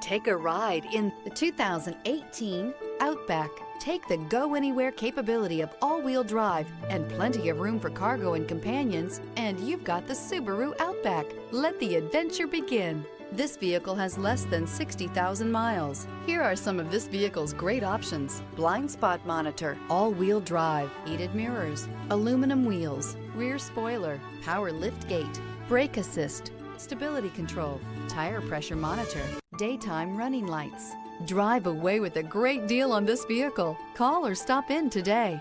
Take a ride in the 2018 Outback. Take the go-anywhere capability of all-wheel drive and plenty of room for cargo and companions, and you've got the Subaru Outback. Let the adventure begin. This vehicle has less than 60,000 miles. Here are some of this vehicle's great options: blind spot monitor, all-wheel drive, heated mirrors, aluminum wheels, rear spoiler, power liftgate, brake assist, stability control, tire pressure monitor, daytime running lights. Drive away with a great deal on this vehicle. Call or stop in today.